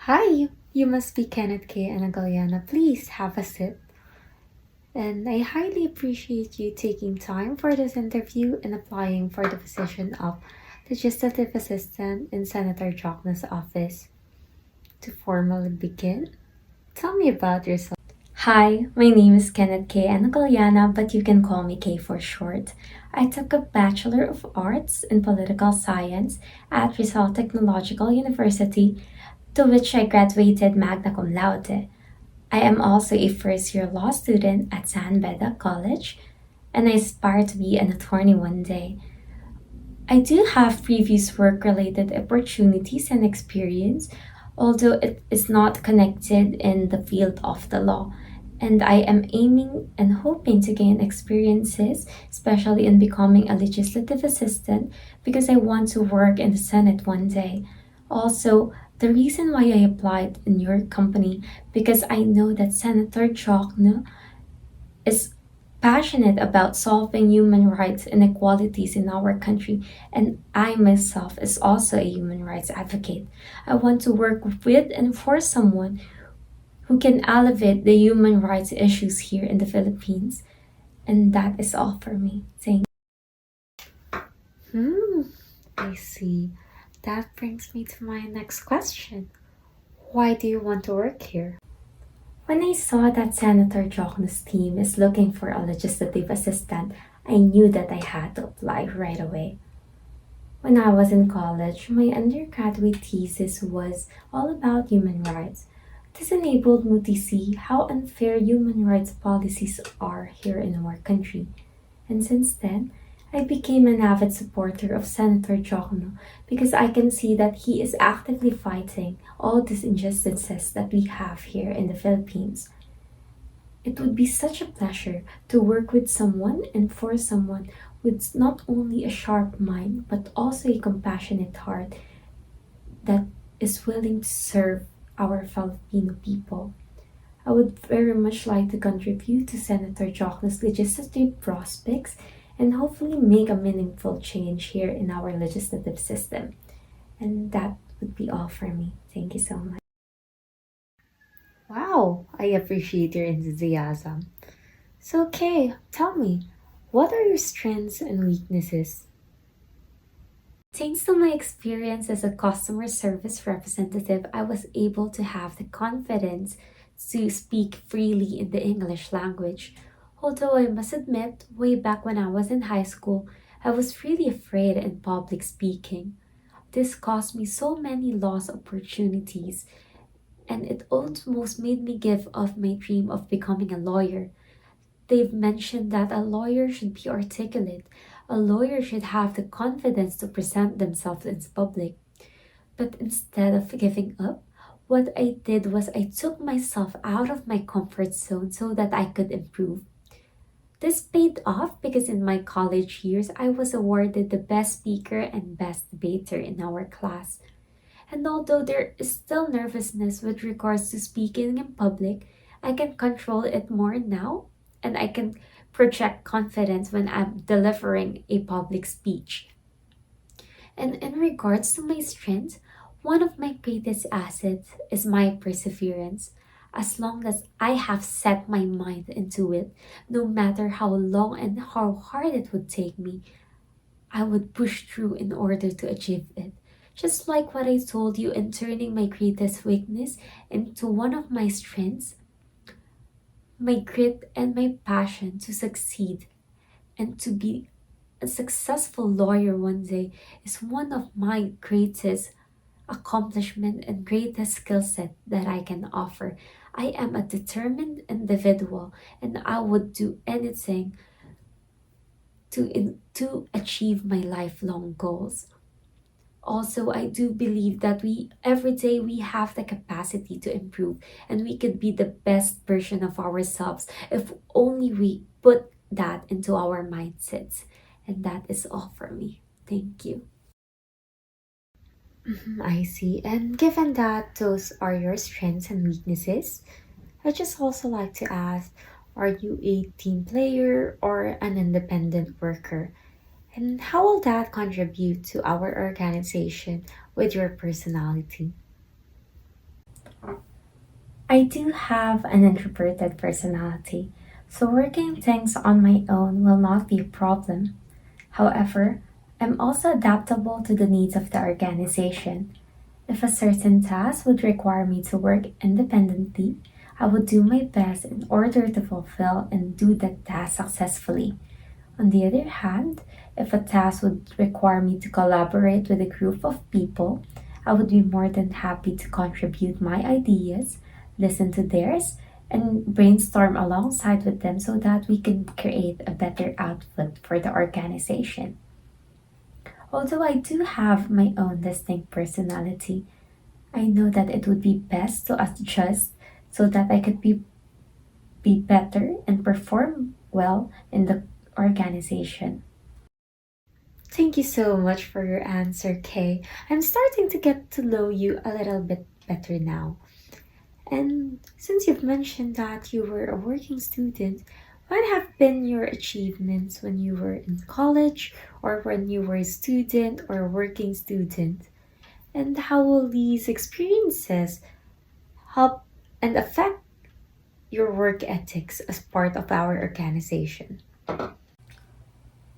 Hi, you must be Kennette Kye N Agullana. Please have a seat. And I highly appreciate you taking time for this interview and applying for the position of Legislative Assistant in Senator Jokna's office. To formally begin, tell me about yourself. Hi, my name is Kennette Kye N Agullana, but you can call me Kay for short. I took a Bachelor of Arts in Political Science at Rizal Technological University, to which I graduated magna cum laude. I am also a first year law student at San Beda College, and I aspire to be an attorney one day. I do have previous work related opportunities and experience, although it is not connected in the field of the law. And I am aiming and hoping to gain experiences, especially in becoming a legislative assistant, because I want to work in the Senate one day. Also, the reason why I applied in your company because I know that Senator Jokno is passionate about solving human rights inequalities in our country, and I myself is also a human rights advocate. I want to work with and for someone who can elevate the human rights issues here in the Philippines, and that is all for me. Thank I see. That brings me to my next question. Why do you want to work here? When I saw that Senator Jokno's team is looking for a legislative assistant, I knew that I had to apply right away. When I was in college, my undergraduate thesis was all about human rights. This enabled me to see how unfair human rights policies are here in our country. And since then, I became an avid supporter of Senator Jokno because I can see that he is actively fighting all these injustices that we have here in the Philippines. It would be such a pleasure to work with someone and for someone with not only a sharp mind but also a compassionate heart that is willing to serve our Filipino people. I would very much like to contribute to Senator Jokno's legislative prospects and hopefully make a meaningful change here in our legislative system. And that would be all for me. Thank you so much. Wow, I appreciate your enthusiasm. So, okay, tell me, what are your strengths and weaknesses? Thanks to my experience as a customer service representative, I was able to have the confidence to speak freely in the English language. Although I must admit, way back when I was in high school, I was really afraid in public speaking. This cost me so many lost opportunities, and it almost made me give up my dream of becoming a lawyer. They've mentioned that a lawyer should be articulate. A lawyer should have the confidence to present themselves in public. But instead of giving up, what I did was I took myself out of my comfort zone so that I could improve. This paid off because in my college years, I was awarded the best speaker and best debater in our class. And although there is still nervousness with regards to speaking in public, I can control it more now and I can project confidence when I'm delivering a public speech. And in regards to my strengths, one of my greatest assets is my perseverance. As long as I have set my mind into it, no matter how long and how hard it would take me, I would push through in order to achieve it. Just like what I told you in turning my greatest weakness into one of my strengths, my grit and my passion to succeed and to be a successful lawyer one day is one of my greatest accomplishment and greatest skill set that I can offer. I am a determined individual and I would do anything to achieve my lifelong goals. Also, I do believe that we every day we have the capacity to improve and we could be the best version of ourselves if only we put that into our mindsets. And that is all for me. Thank you. I see. And given that those are your strengths and weaknesses, I just also like to ask, are you a team player or an independent worker? And how will that contribute to our organization with your personality? I do have an introverted personality, so working things on my own will not be a problem. However, I'm also adaptable to the needs of the organization. If a certain task would require me to work independently, I would do my best in order to fulfill and do that task successfully. On the other hand, if a task would require me to collaborate with a group of people, I would be more than happy to contribute my ideas, listen to theirs, and brainstorm alongside with them so that we can create a better output for the organization. Although I do have my own distinct personality, I know that it would be best to adjust so that I could be better and perform well in the organization. Thank you so much for your answer, Kay. I'm starting to get to know you a little bit better now. And since you've mentioned that you were a working student, what have been your achievements when you were in college or when you were a student or a working student? And how will these experiences help and affect your work ethics as part of our organization?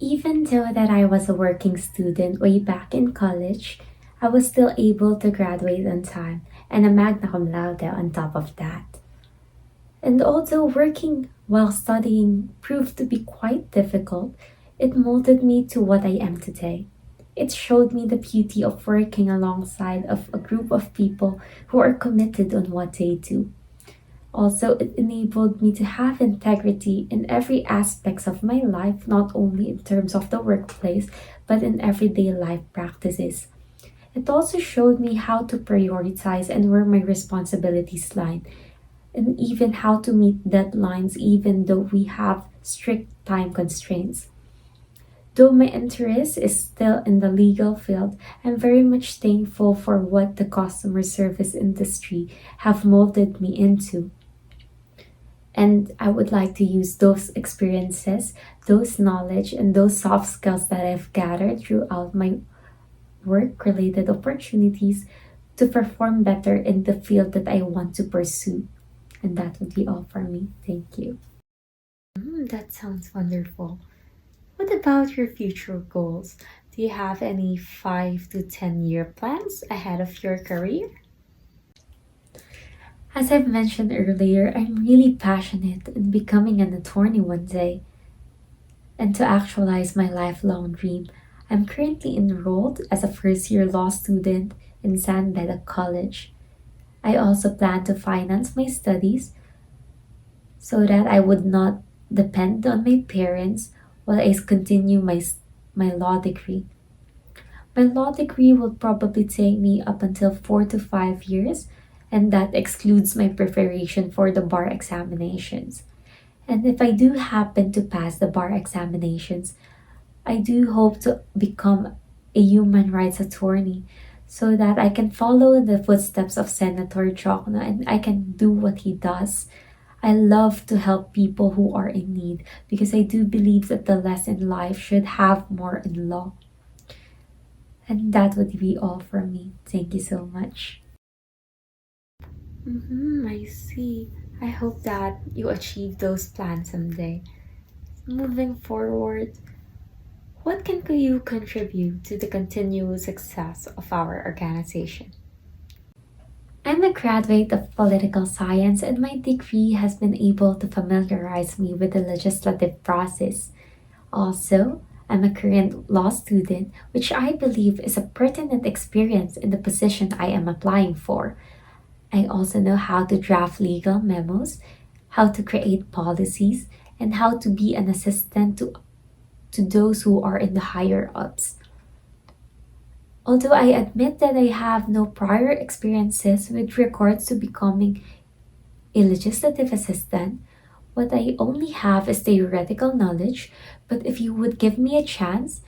Even though that I was a working student way back in college, I was still able to graduate on time and a magna cum laude on top of that. And although working while studying proved to be quite difficult, it molded me to what I am today. It showed me the beauty of working alongside of a group of people who are committed on what they do. Also, it enabled me to have integrity in every aspects of my life, not only in terms of the workplace, but in everyday life practices. It also showed me how to prioritize and where my responsibilities lie, and even how to meet deadlines even though we have strict time constraints. Though my interest is still in the legal field, I'm very much thankful for what the customer service industry have molded me into. And I would like to use those experiences, those knowledge, and those soft skills that I've gathered throughout my work related opportunities to perform better in the field that I want to pursue. And that would be all for me. Thank you. That sounds wonderful. What about your future goals? Do you have any 5 to 10-year plans ahead of your career? As I've mentioned earlier, I'm really passionate in becoming an attorney one day. And to actualize my lifelong dream, I'm currently enrolled as a first year law student in San Beda College. I also plan to finance my studies so that I would not depend on my parents while I continue my law degree. My law degree will probably take me up until 4 to 5 years, and that excludes my preparation for the bar examinations. And if I do happen to pass the bar examinations, I do hope to become a human rights attorney so that I can follow in the footsteps of Senator Jokno and I can do what he does. I love to help people who are in need because I do believe that the less in life should have more in law. And that would be all from me. Thank you so much. I see. I hope that you achieve those plans someday. Moving forward, what can you contribute to the continual success of our organization? I'm a graduate of political science, and my degree has been able to familiarize me with the legislative process. Also, I'm a current law student, which I believe is a pertinent experience in the position I am applying for. I also know how to draft legal memos, how to create policies, and how to be an assistant to those who are in the higher ups. Although I admit that I have no prior experiences with regards to becoming a legislative assistant, what I only have is theoretical knowledge, but if you would give me a chance,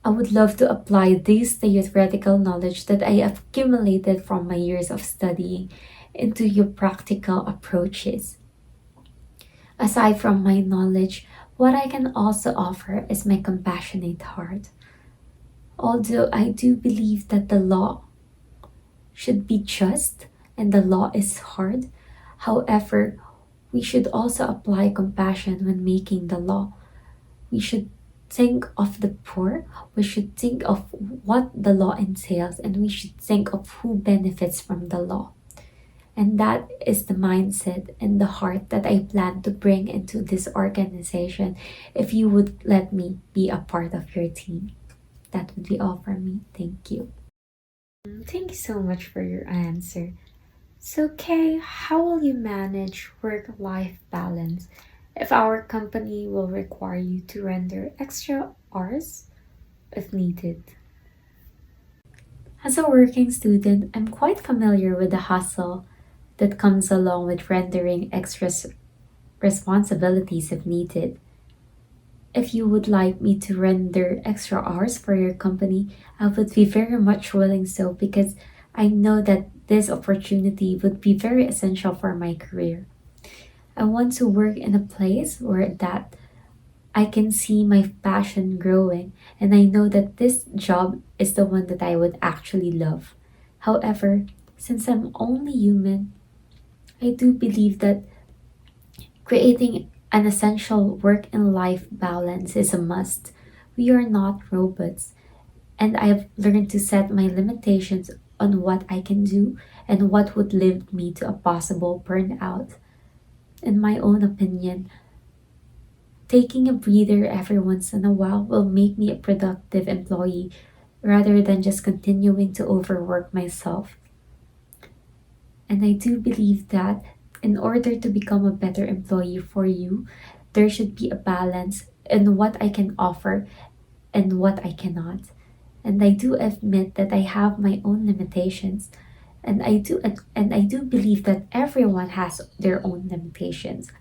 I would love to apply this theoretical knowledge that I have accumulated from my years of studying into your practical approaches. Aside from my knowledge, what I can also offer is my compassionate heart. Although I do believe that the law should be just and the law is hard, However, we should also apply compassion when making the law. We should think of the poor, we should think of what the law entails, and we should think of who benefits from the law. And that is the mindset and the heart that I plan to bring into this organization if you would let me be a part of your team. That would be all from me. Thank you. Thank you so much for your answer. So, Kay, how will you manage work life balance if our company will require you to render extra hours if needed? As a working student, I'm quite familiar with the hustle that comes along with rendering extra responsibilities if needed. If you would like me to render extra hours for your company, I would be very much willing so because I know that this opportunity would be very essential for my career. I want to work in a place where that I can see my passion growing, and I know that this job is the one that I would actually love. However, since I'm only human, I do believe that creating an essential work and life balance is a must. We are not robots, and I've learned to set my limitations on what I can do and what would lead me to a possible burnout. In my own opinion, taking a breather every once in a while will make me a productive employee rather than just continuing to overwork myself. And I do believe that in order to become a better employee for you, there should be a balance in what I can offer and what I cannot. And I do admit that I have my own limitations. And I do believe that everyone has their own limitations.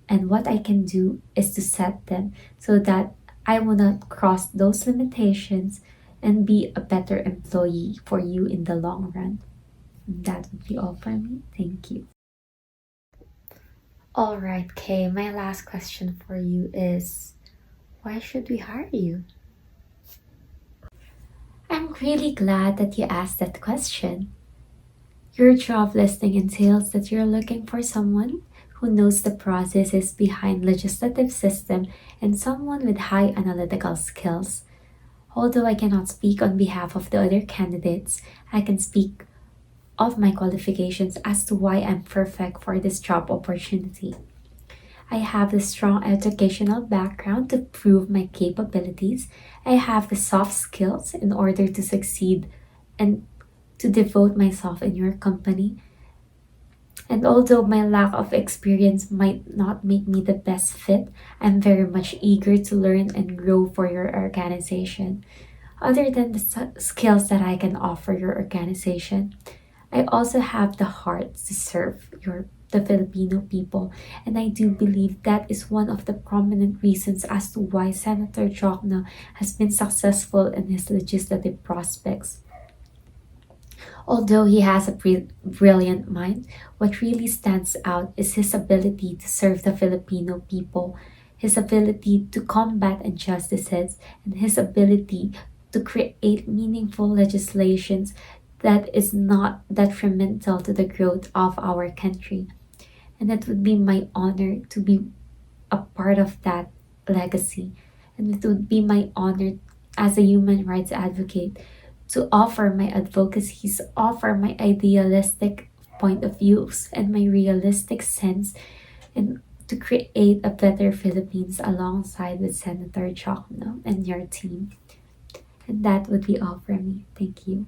And what I can do is to set them so that I will not cross those limitations and be a better employee for you in the long run. That would be all from me. Thank you. All right, Kay, my last question for you is why should we hire you? I'm really glad that you asked that question. Your job listing entails that you're looking for someone who knows the processes behind legislative system and someone with high analytical skills. Although I cannot speak on behalf of the other candidates, I can speak of my qualifications as to why I'm perfect for this job opportunity. I have the strong educational background to prove my capabilities. I have the soft skills in order to succeed and to devote myself in your company. And although my lack of experience might not make me the best fit, I'm very much eager to learn and grow for your organization. Other than the skills that I can offer your organization, I also have the heart to serve the Filipino people, and I do believe that is one of the prominent reasons as to why Senator Jokno has been successful in his legislative prospects. Although he has a brilliant mind, what really stands out is his ability to serve the Filipino people, his ability to combat injustices, and his ability to create meaningful legislations that is not detrimental to the growth of our country. And it would be my honor to be a part of that legacy. And it would be my honor as a human rights advocate to offer my advocacies, offer my idealistic point of views and my realistic sense, and to create a better Philippines alongside with Senator Jokno and your team. And that would be all from me. Thank you.